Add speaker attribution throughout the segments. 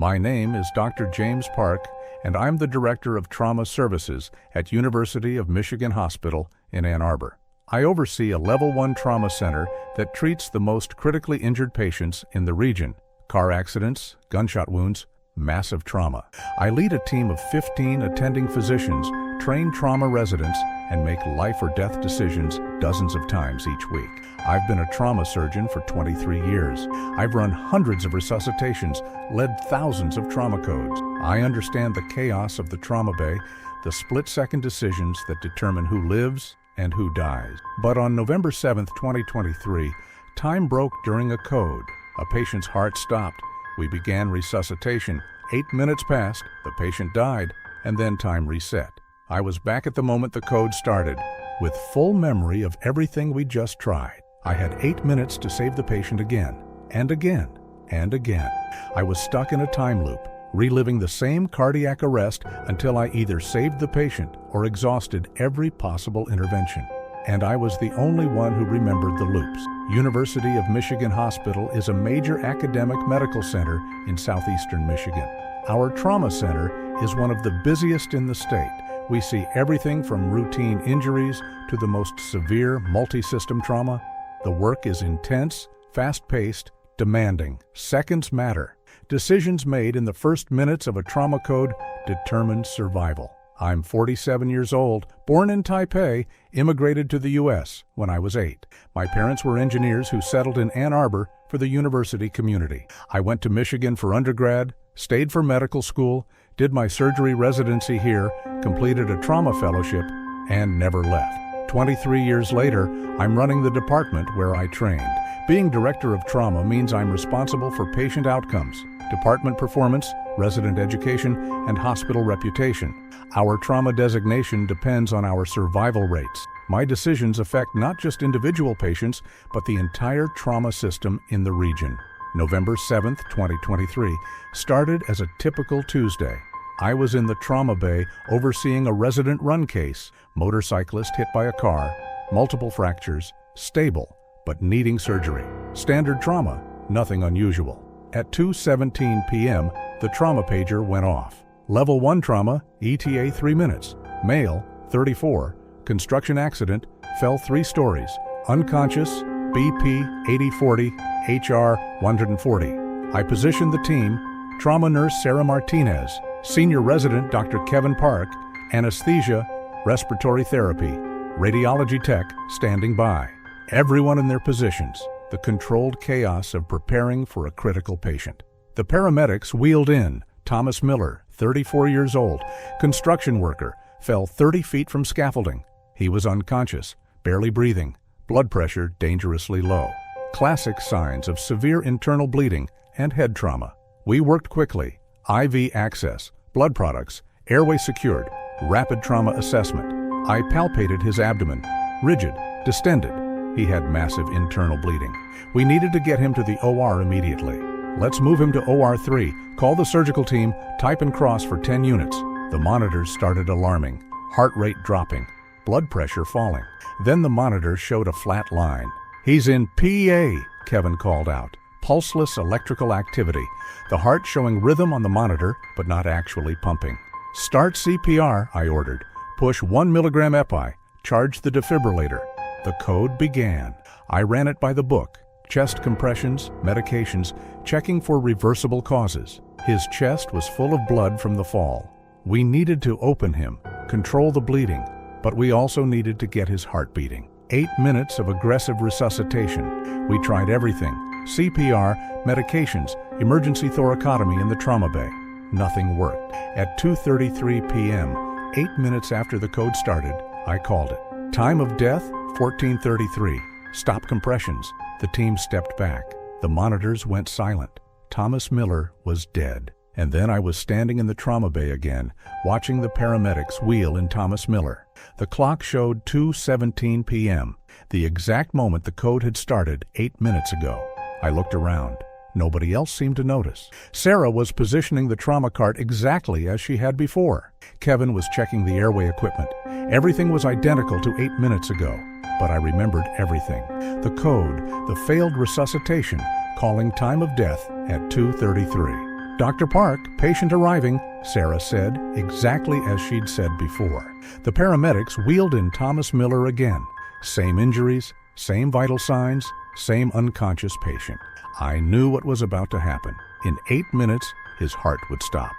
Speaker 1: My name is Dr. James Park, and I'm the Director of Trauma Services at University of Michigan Hospital in Ann Arbor. I oversee a Level 1 trauma center that treats the most critically injured patients in the region: car accidents, gunshot wounds, massive trauma. I lead a team of 15 attending physicians, train trauma residents, and make life or death decisions dozens of times each week. I've been a trauma surgeon for 23 years. I've run hundreds of resuscitations, led thousands of trauma codes. I understand the chaos of the trauma bay, the split-second decisions that determine who lives and who dies. But on November 7, 2023, time broke during a code. A patient's heart stopped. We began resuscitation. 8 minutes passed, the patient died, and then time reset. I was back at the moment the code started, with full memory of everything we just tried. I had 8 minutes to save the patient again, and again, and again. I was stuck in a time loop, reliving the same cardiac arrest until I either saved the patient or exhausted every possible intervention. And I was the only one who remembered the loops. University of Michigan Hospital is a major academic medical center in southeastern Michigan. Our trauma center is one of the busiest in the state. We see everything from routine injuries to the most severe multi-system trauma. The work is intense, fast-paced, demanding. Seconds matter. Decisions made in the first minutes of a trauma code determine survival. I'm 47 years old, born in Taipei, immigrated to the U.S. when I was 8. My parents were engineers who settled in Ann Arbor for the university community. I went to Michigan for undergrad, stayed for medical school, did my surgery residency here, completed a trauma fellowship, and never left. 23 years later, I'm running the department where I trained. Being director of trauma means I'm responsible for patient outcomes, department performance, resident education, and hospital reputation. Our trauma designation depends on our survival rates. My decisions affect not just individual patients, but the entire trauma system in the region. November 7, 2023, started as a typical Tuesday. I was in the trauma bay overseeing a resident run case, motorcyclist hit by a car, multiple fractures, stable, but needing surgery. Standard trauma, nothing unusual. At 2:17 p.m., the trauma pager went off. Level 1 trauma, ETA 3 minutes. Male, 34, construction accident, fell 3 stories. Unconscious, BP 8040, HR 140. I positioned the team: trauma nurse Sarah Martinez, senior resident Dr. Kevin Park, anesthesia, respiratory therapy, radiology tech standing by. Everyone in their positions, the controlled chaos of preparing for a critical patient. The paramedics wheeled in. Thomas Miller, 34 years old, construction worker, fell 30 feet from scaffolding. He was unconscious, barely breathing, blood pressure dangerously low. Classic signs of severe internal bleeding and head trauma. We worked quickly. IV access, blood products, airway secured, rapid trauma assessment. I palpated his abdomen, rigid, distended. He had massive internal bleeding. We needed to get him to the OR immediately. Let's move him to OR 3, call the surgical team, type and cross for 10 units. The monitors started alarming, heart rate dropping, blood pressure falling. Then the monitor showed a flat line. He's in PA, Kevin called out. Pulseless electrical activity, the heart showing rhythm on the monitor, but not actually pumping. Start CPR, I ordered. Push 1 milligram epi, charge the defibrillator. The code began. I ran it by the book. Chest compressions, medications, checking for reversible causes. His chest was full of blood from the fall. We needed to open him, control the bleeding, but we also needed to get his heart beating. 8 minutes of aggressive resuscitation. We tried everything: CPR, medications, emergency thoracotomy in the trauma bay. Nothing worked. At 2:33 p.m., 8 minutes after the code started, I called it. Time of death, 14:33. Stop compressions. The team stepped back. The monitors went silent. Thomas Miller was dead. And then I was standing in the trauma bay again, watching the paramedics wheel in Thomas Miller. The clock showed 2:17 p.m., the exact moment the code had started 8 minutes ago. I looked around. Nobody else seemed to notice. Sarah was positioning the trauma cart exactly as she had before. Kevin was checking the airway equipment. Everything was identical to 8 minutes ago, but I remembered everything. The code, the failed resuscitation, calling time of death at 2:33. "Dr. Park, patient arriving," Sarah said, exactly as she'd said before. The paramedics wheeled in Thomas Miller again. Same injuries, same vital signs, same unconscious patient. I knew what was about to happen. In 8 minutes, his heart would stop.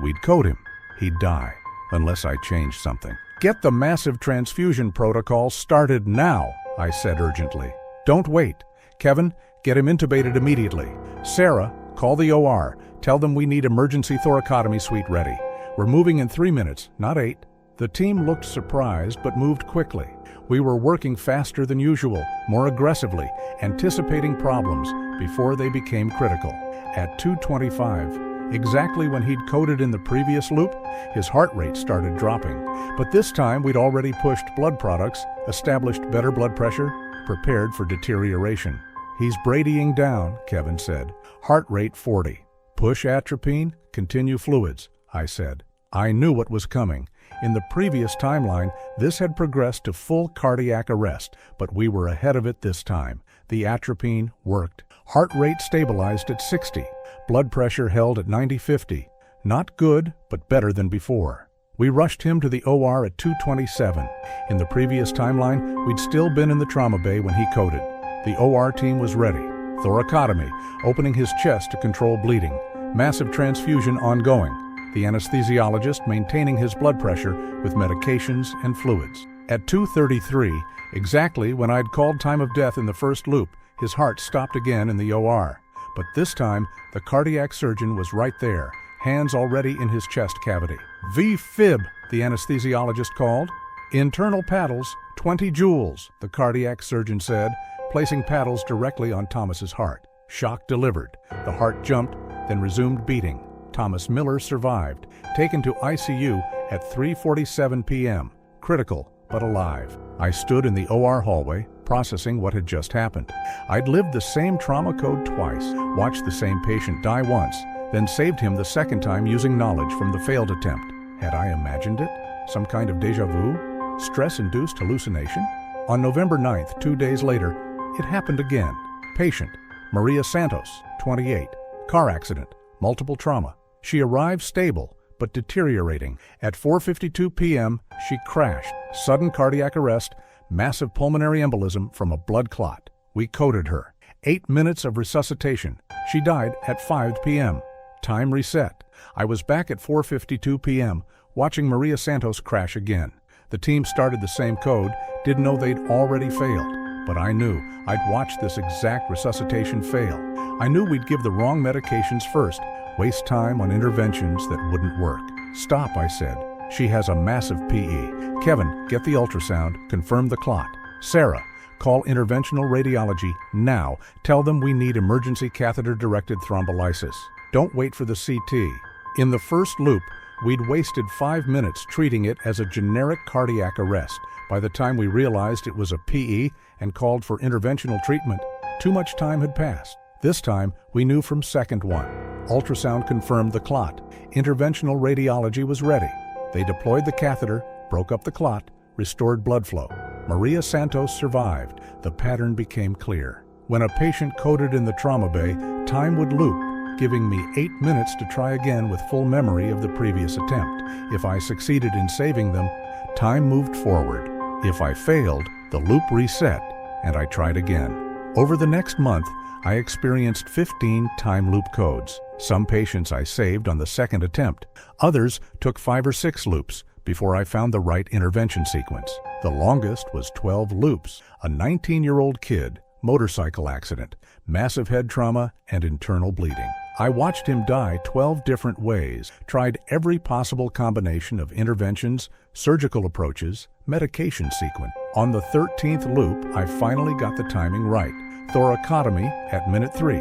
Speaker 1: We'd code him. He'd die, unless I changed something. "Get the massive transfusion protocol started now," I said urgently. "Don't wait. Kevin, get him intubated immediately. Sarah, call the OR. Tell them we need emergency thoracotomy suite ready. We're moving in 3 minutes, not 8. The team looked surprised but moved quickly. We were working faster than usual, more aggressively, anticipating problems before they became critical. At 2:25, exactly when he'd coded in the previous loop, his heart rate started dropping. But this time we'd already pushed blood products, established better blood pressure, prepared for deterioration. "He's bradying down," Kevin said. "Heart rate 40. Push atropine, continue fluids," I said. I knew what was coming. In the previous timeline, this had progressed to full cardiac arrest, but we were ahead of it this time. The atropine worked. Heart rate stabilized at 60. Blood pressure held at 90/50. Not good, but better than before. We rushed him to the OR at 2:27. In the previous timeline, we'd still been in the trauma bay when he coded. The OR team was ready. Thoracotomy, opening his chest to control bleeding. Massive transfusion ongoing. The anesthesiologist maintaining his blood pressure with medications and fluids. At 2:33, exactly when I'd called time of death in the first loop, his heart stopped again in the OR. But this time, the cardiac surgeon was right there, hands already in his chest cavity. "V-fib," the anesthesiologist called. "Internal paddles, 20 joules," the cardiac surgeon said, placing paddles directly on Thomas's heart. Shock delivered. The heart jumped, then resumed beating. Thomas Miller survived, taken to ICU at 3:47 p.m. Critical, but alive. I stood in the OR hallway, processing what had just happened. I'd lived the same trauma code twice, watched the same patient die once, then saved him the second time using knowledge from the failed attempt. Had I imagined it? Some kind of déjà vu? Stress-induced hallucination? On November 9th, 2 days later, it happened again. Patient, Maria Santos, 28. Car accident, multiple trauma. She arrived stable, but deteriorating. At 4:52 p.m., she crashed. Sudden cardiac arrest, massive pulmonary embolism from a blood clot. We coded her. 8 minutes of resuscitation. She died at 5 p.m. Time reset. I was back at 4:52 p.m., watching Maria Santos crash again. The team started the same code, didn't know they'd already failed. But I knew I'd watched this exact resuscitation fail. I knew we'd give the wrong medications first, waste time on interventions that wouldn't work. "Stop," I said. "She has a massive PE. Kevin, get the ultrasound, confirm the clot. Sarah, call interventional radiology now. Tell them we need emergency catheter-directed thrombolysis. Don't wait for the CT." In the first loop, we'd wasted 5 minutes treating it as a generic cardiac arrest. By the time we realized it was a PE and called for interventional treatment, too much time had passed. This time, we knew from second one. Ultrasound confirmed the clot. Interventional radiology was ready. They deployed the catheter, broke up the clot, restored blood flow. Maria Santos survived. The pattern became clear. When a patient coded in the trauma bay, time would loop, giving me 8 minutes to try again with full memory of the previous attempt. If I succeeded in saving them, time moved forward. If I failed, the loop reset, and I tried again. Over the next month, I experienced 15 time loop codes. Some patients I saved on the second attempt. Others took 5 or 6 loops before I found the right intervention sequence. The longest was 12 loops. A 19-year-old kid, motorcycle accident, massive head trauma, and internal bleeding. I watched him die 12 different ways, tried every possible combination of interventions, surgical approaches, medication sequence. On the 13th loop, I finally got the timing right. Thoracotomy at minute 3,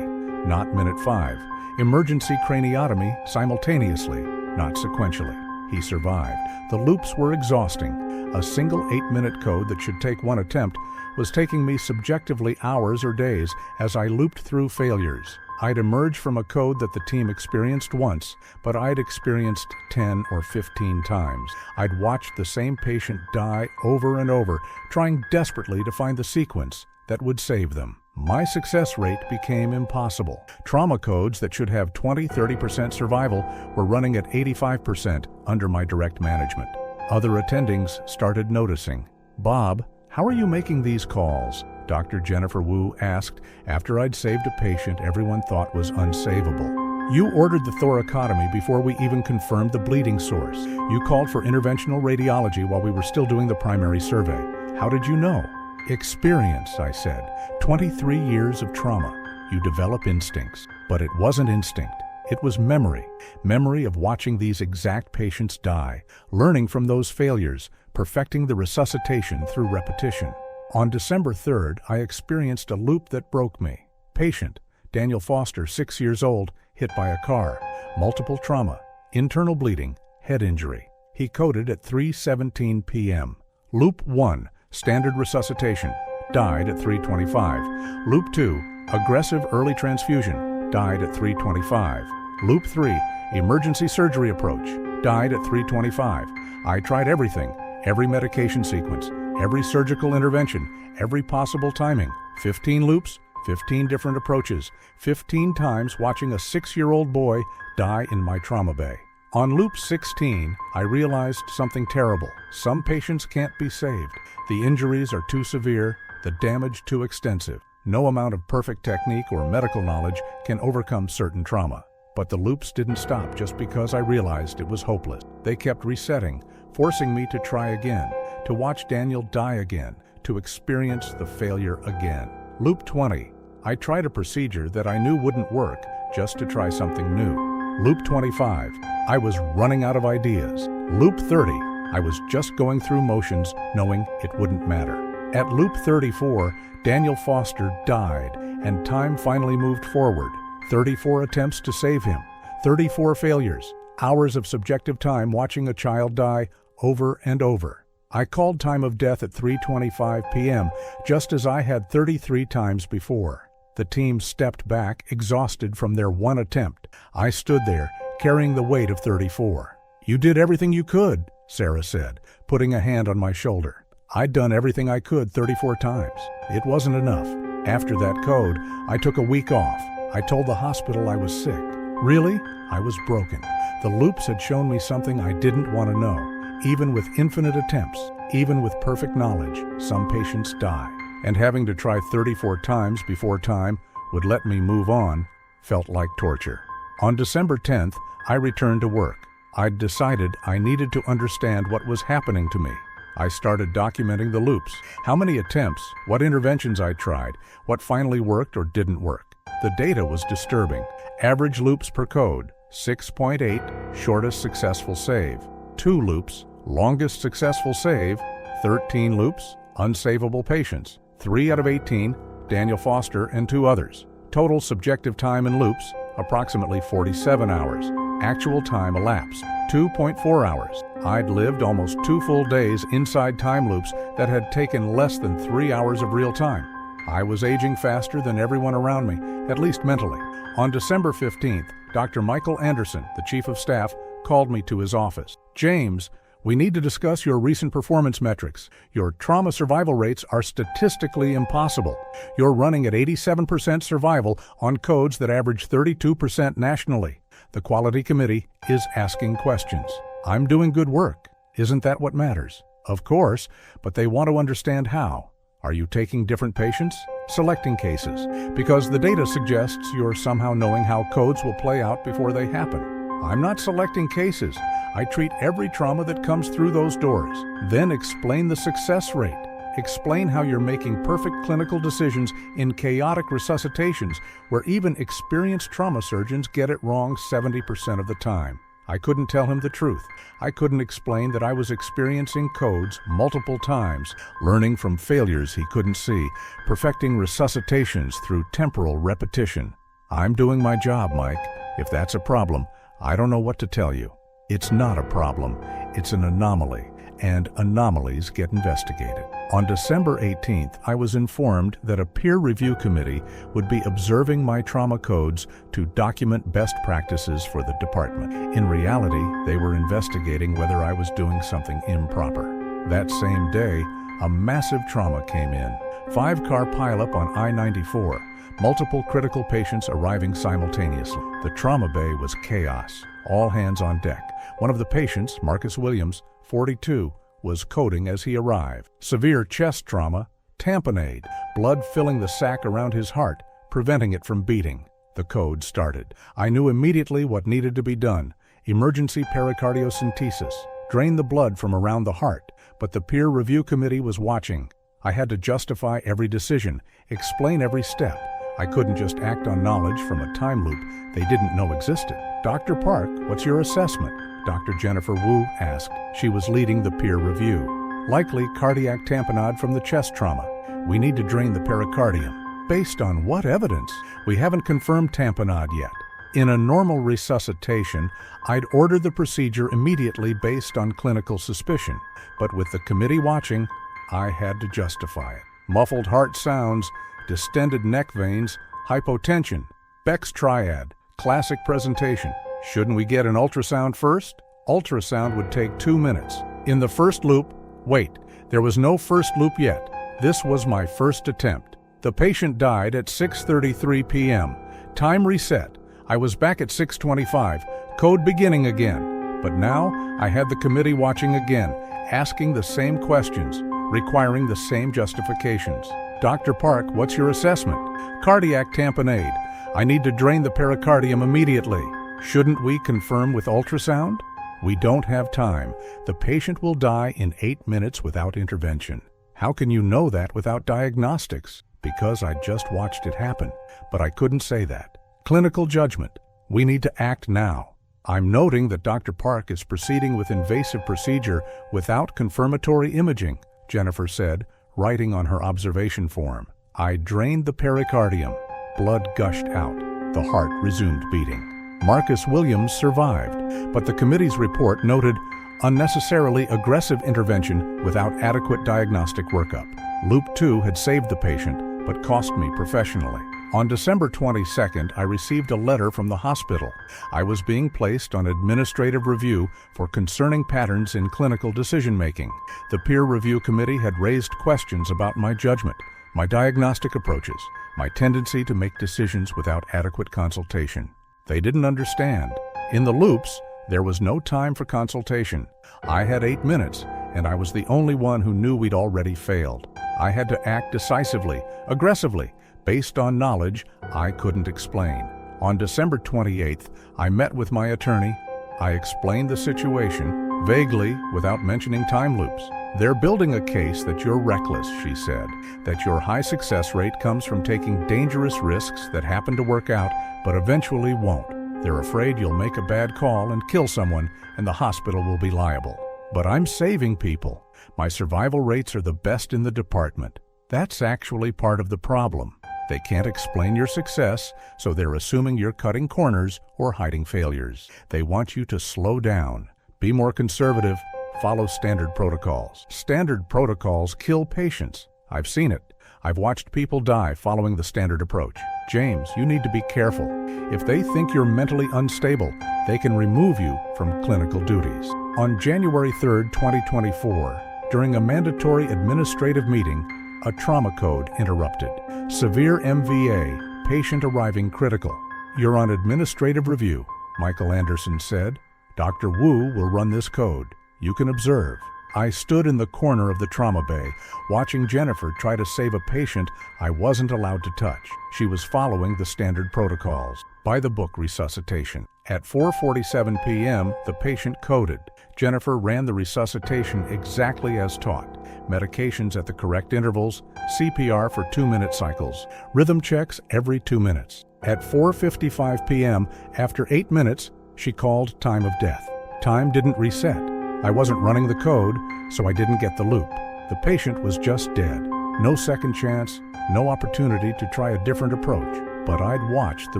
Speaker 1: not minute 5. Emergency craniotomy simultaneously, not sequentially. He survived. The loops were exhausting. A single 8-minute code that should take 1 attempt was taking me subjectively hours or days as I looped through failures. I'd emerged from a code that the team experienced once, but I'd experienced 10 or 15 times. I'd watched the same patient die over and over, trying desperately to find the sequence that would save them. My success rate became impossible. Trauma codes that should have 20–30% survival were running at 85% under my direct management. Other attendings started noticing. "Bob, how are you making these calls?" Dr. Jennifer Wu asked after I'd saved a patient everyone thought was unsavable. "You ordered the thoracotomy before we even confirmed the bleeding source. You called for interventional radiology while we were still doing the primary survey. How did you know?" "Experience," I said. 23 years of trauma. You develop instincts. But it wasn't instinct. It was memory. Memory of watching these exact patients die, learning from those failures, perfecting the resuscitation through repetition. On December 3rd, I experienced a loop that broke me. Patient, Daniel Foster, 6 years old, hit by a car. Multiple trauma, internal bleeding, head injury. He coded at 3:17 p.m. Loop 1, standard resuscitation, died at 3:25. Loop 2, aggressive early transfusion, died at 3:25. Loop 3, emergency surgery approach, died at 3:25. I tried everything, every medication sequence, every surgical intervention, every possible timing. 15 loops, 15 different approaches, 15 times watching a 6-year-old boy die in my trauma bay. On loop 16, I realized something terrible. Some patients can't be saved. The injuries are too severe, the damage too extensive. No amount of perfect technique or medical knowledge can overcome certain trauma. But the loops didn't stop just because I realized it was hopeless. They kept resetting, forcing me to try again, to watch Daniel die again, to experience the failure again. Loop 20, I tried a procedure that I knew wouldn't work just to try something new. Loop 25, I was running out of ideas. Loop 30, I was just going through motions knowing it wouldn't matter. At loop 34, Daniel Foster died and time finally moved forward. 34 attempts to save him, 34 failures, hours of subjective time watching a child die over and over. I called time of death at 3:25 p.m., just as I had 33 times before. The team stepped back, exhausted from their one attempt. I stood there, carrying the weight of 34. "You did everything you could," Sarah said, putting a hand on my shoulder. I'd done everything I could 34 times. It wasn't enough. After that code, I took a week off. I told the hospital I was sick. Really? I was broken. The loops had shown me something I didn't want to know. Even with infinite attempts, even with perfect knowledge, some patients die. And having to try 34 times before time would let me move on felt like torture. On December 10th, I returned to work. I'd decided I needed to understand what was happening to me. I started documenting the loops, how many attempts, what interventions I tried, what finally worked or didn't work. The data was disturbing. Average loops per code, 6.8, shortest successful save. 2 loops, longest successful save. 13 loops, unsavable patients. 3 out of 18, Daniel Foster and 2 others. Total subjective time in loops, approximately 47 hours. Actual time elapsed, 2.4 hours. I'd lived almost 2 full days inside time loops that had taken less than 3 hours of real time. I was aging faster than everyone around me, at least mentally. On December 15th, Dr. Michael Anderson, the Chief of Staff, called me to his office. "James, we need to discuss your recent performance metrics. Your trauma survival rates are statistically impossible. You're running at 87% survival on codes that average 32% nationally. The Quality Committee is asking questions." "I'm doing good work. Isn't that what matters?" "Of course, but they want to understand how. Are you taking different patients? Selecting cases? Because the data suggests you're somehow knowing how codes will play out before they happen." "I'm not selecting cases. I treat every trauma that comes through those doors." "Then explain the success rate. Explain how you're making perfect clinical decisions in chaotic resuscitations where even experienced trauma surgeons get it wrong 70% of the time." I couldn't tell him the truth. I couldn't explain that I was experiencing codes multiple times, learning from failures he couldn't see, perfecting resuscitations through temporal repetition. "I'm doing my job, Mike. If that's a problem, I don't know what to tell you. It's not a problem. It's an anomaly, and anomalies get investigated." On December 18th, I was informed that a peer review committee would be observing my trauma codes to document best practices for the department. In reality, they were investigating whether I was doing something improper. That same day, a massive trauma came in. 5-car pileup on I-94. Multiple critical patients arriving simultaneously. The trauma bay was chaos. All hands on deck. One of the patients, Marcus Williams, 42, was coding as he arrived. Severe chest trauma, tamponade, blood filling the sac around his heart, preventing it from beating. The code started. I knew immediately what needed to be done. Emergency pericardiocentesis. Drain the blood from around the heart. But the peer review committee was watching. I had to justify every decision, explain every step. I couldn't just act on knowledge from a time loop they didn't know existed. Dr. Park, what's your assessment? Dr. Jennifer Wu asked. She was leading the peer review. Likely cardiac tamponade from the chest trauma. We need to drain the pericardium. Based on what evidence? We haven't confirmed tamponade yet. In a normal resuscitation, I'd order the procedure immediately based on clinical suspicion. But with the committee watching, I had to justify it. Muffled heart sounds, distended neck veins, hypotension, Beck's triad, classic presentation. Shouldn't we get an ultrasound first? Ultrasound would take 2 minutes. In the first loop, wait, there was no first loop yet. This was my first attempt. The patient died at 6:33 p.m. Time reset. I was back at 6:25, code beginning again. But now I had the committee watching again, asking the same questions, requiring the same justifications. Dr. Park, what's your assessment? Cardiac tamponade. I need to drain the pericardium immediately. Shouldn't we confirm with ultrasound? We don't have time. The patient will die in 8 minutes without intervention. How can you know that without diagnostics? Because I just watched it happen. But I couldn't say that. Clinical judgment. We need to act now. I'm noting that Dr. Park is proceeding with invasive procedure without confirmatory imaging, Jennifer said, writing on her observation form. I drained the pericardium. Blood gushed out. The heart resumed beating. Marcus Williams survived, but the committee's report noted unnecessarily aggressive intervention without adequate diagnostic workup. Loop 2 had saved the patient, but cost me professionally. On December 22nd, I received a letter from the hospital. I was being placed on administrative review for concerning patterns in clinical decision-making. The peer review committee had raised questions about my judgment, my diagnostic approaches, my tendency to make decisions without adequate consultation. They didn't understand. In the loops, there was no time for consultation. I had 8 minutes, and I was the only one who knew we'd already failed. I had to act decisively, aggressively, based on knowledge I couldn't explain. On December 28th, I met with my attorney. I explained the situation, vaguely, without mentioning time loops. They're building a case that you're reckless, she said, that your high success rate comes from taking dangerous risks that happen to work out, but eventually won't. They're afraid you'll make a bad call and kill someone, and the hospital will be liable. But I'm saving people. My survival rates are the best in the department. That's actually part of the problem. They can't explain your success, so they're assuming you're cutting corners or hiding failures. They want you to slow down, be more conservative, follow standard protocols. Standard protocols kill patients. I've seen it. I've watched people die following the standard approach. James, you need to be careful. If they think you're mentally unstable, they can remove you from clinical duties. On January 3rd, 2024, during a mandatory administrative meeting, a trauma code interrupted. Severe MVA, patient arriving critical. You're on administrative review, Michael Anderson said. Dr. Wu will run this code. You can observe. I stood in the corner of the trauma bay, watching Jennifer try to save a patient I wasn't allowed to touch. She was following the standard protocols. By the book resuscitation. At 4:47 p.m., the patient coded. Jennifer ran the resuscitation exactly as taught. Medications at the correct intervals, CPR for 2-minute cycles, rhythm checks every 2 minutes. At 4:55 p.m., after 8 minutes, she called time of death. Time didn't reset. I wasn't running the code, so I didn't get the loop. The patient was just dead. No second chance, no opportunity to try a different approach. But I'd watched the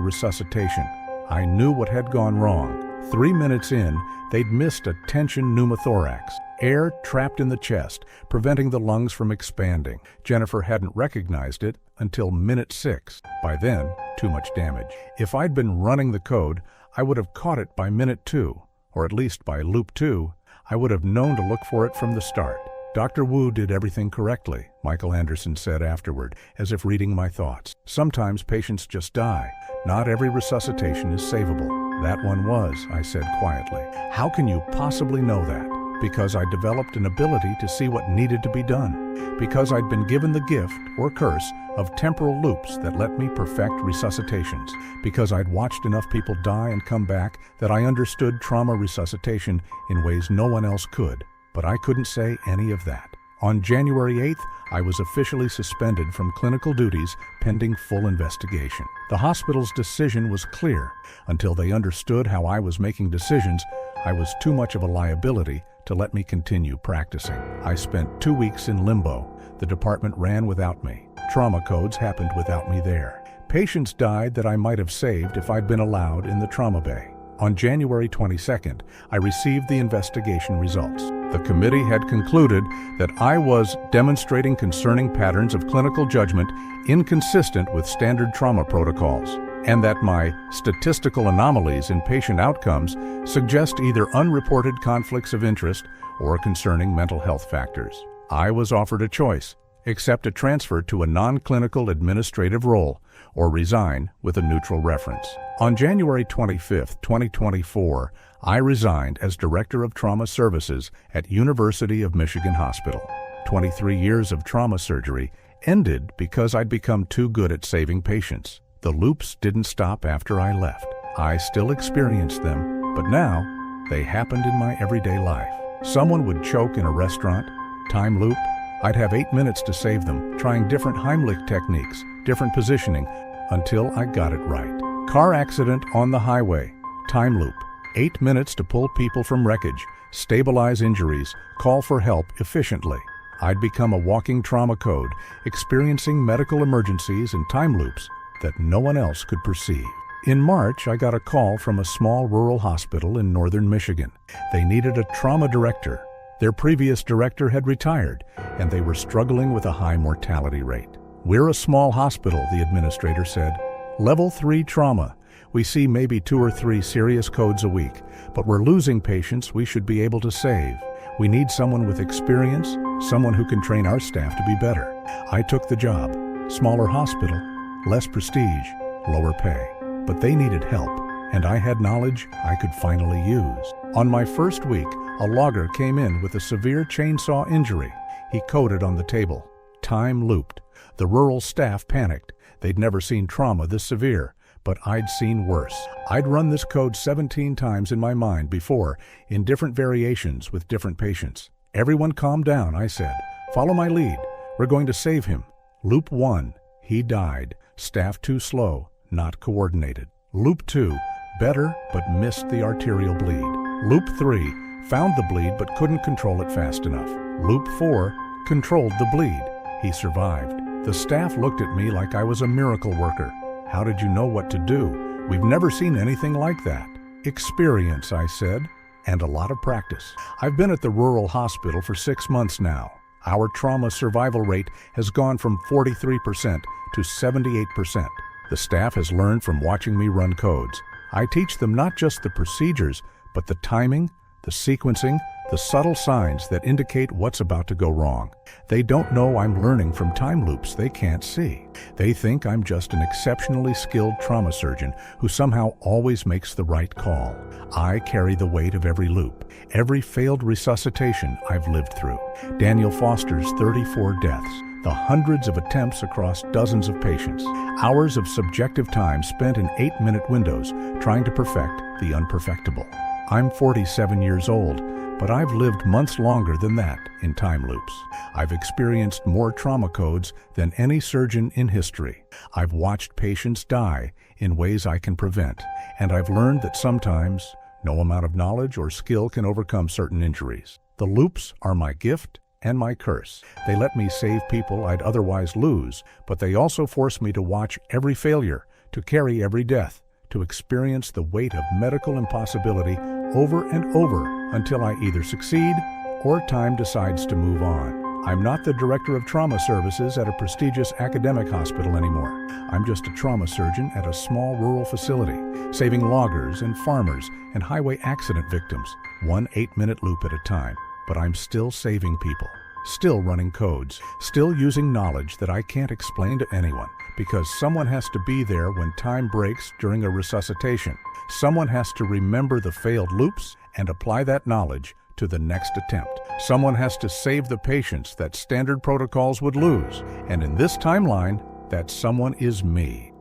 Speaker 1: resuscitation. I knew what had gone wrong. 3 minutes in, they'd missed a tension pneumothorax, air trapped in the chest, preventing the lungs from expanding. Jennifer hadn't recognized it until minute 6. By then, too much damage. If I'd been running the code, I would have caught it by minute 2, or at least by loop 2. I would have known to look for it from the start. Dr. Wu did everything correctly, Michael Anderson said afterward, as if reading my thoughts. Sometimes patients just die. Not every resuscitation is savable. That one was, I said quietly. How can you possibly know that? Because I developed an ability to see what needed to be done. Because I'd been given the gift, or curse, of temporal loops that let me perfect resuscitations. Because I'd watched enough people die and come back that I understood trauma resuscitation in ways no one else could. But I couldn't say any of that. On January 8th, I was officially suspended from clinical duties pending full investigation. The hospital's decision was clear. Until they understood how I was making decisions, I was too much of a liability to let me continue practicing. I spent 2 weeks in limbo. The department ran without me. Trauma codes happened without me there. Patients died that I might have saved if I'd been allowed in the trauma bay. On January 22nd, I received the investigation results. The committee had concluded that I was demonstrating concerning patterns of clinical judgment inconsistent with standard trauma protocols, and that my statistical anomalies in patient outcomes suggest either unreported conflicts of interest or concerning mental health factors. I was offered a choice: accept a transfer to a non-clinical administrative role, or resign with a neutral reference. On January 25, 2024, I resigned as Director of Trauma Services at University of Michigan Hospital. 23 years of trauma surgery ended because I'd become too good at saving patients. The loops didn't stop after I left. I still experienced them, but now they happened in my everyday life. Someone would choke in a restaurant, time loop. I'd have 8 minutes to save them, trying different Heimlich techniques, different positioning, until I got it right. Car accident on the highway, time loop. 8 minutes to pull people from wreckage, stabilize injuries, call for help efficiently. I'd become a walking trauma code, experiencing medical emergencies in time loops that no one else could perceive. In March, I got a call from a small rural hospital in northern Michigan. They needed a trauma director. Their previous director had retired, and they were struggling with a high mortality rate. "We're a small hospital," the administrator said. "Level 3 trauma. We see maybe 2 or 3 serious codes a week, but we're losing patients we should be able to save. We need someone with experience, someone who can train our staff to be better." I took the job. Smaller hospital, less prestige, lower pay. But they needed help, and I had knowledge I could finally use. On my first week, a logger came in with a severe chainsaw injury. He coded on the table. Time looped. The rural staff panicked. They'd never seen trauma this severe, but I'd seen worse. I'd run this code 17 times in my mind before, in different variations with different patients. "Everyone calm down," I said. "Follow my lead. We're going to save him." Loop 1, he died. Staff too slow, not coordinated. Loop 2, better but missed the arterial bleed. Loop 3, found the bleed but couldn't control it fast enough. Loop 4, controlled the bleed. He survived. The staff looked at me like I was a miracle worker. "How did you know what to do? We've never seen anything like that." "Experience," I said, "and a lot of practice." I've been at the rural hospital for 6 months now. Our trauma survival rate has gone from 43% to 78%. The staff has learned from watching me run codes. I teach them not just the procedures, but the timing, the sequencing, the subtle signs that indicate what's about to go wrong. They don't know I'm learning from time loops they can't see. They think I'm just an exceptionally skilled trauma surgeon who somehow always makes the right call. I carry the weight of every loop, every failed resuscitation I've lived through. Daniel Foster's 34 deaths, the hundreds of attempts across dozens of patients, hours of subjective time spent in 8-minute windows trying to perfect the unperfectible. I'm 47 years old, but I've lived months longer than that in time loops. I've experienced more trauma codes than any surgeon in history. I've watched patients die in ways I can prevent, and I've learned that sometimes no amount of knowledge or skill can overcome certain injuries. The loops are my gift and my curse. They let me save people I'd otherwise lose, but they also force me to watch every failure, to carry every death, to experience the weight of medical impossibility over and over until I either succeed or time decides to move on. I'm not the director of trauma services at a prestigious academic hospital anymore. I'm just a trauma surgeon at a small rural facility, saving loggers and farmers and highway accident victims, one 8-minute loop at a time. But I'm still saving people. still running codes, still using knowledge that I can't explain to anyone, because someone has to be there when time breaks during a resuscitation. Someone has to remember the failed loops and apply that knowledge to the next attempt. Someone has to save the patients that standard protocols would lose, and in this timeline, that someone is me.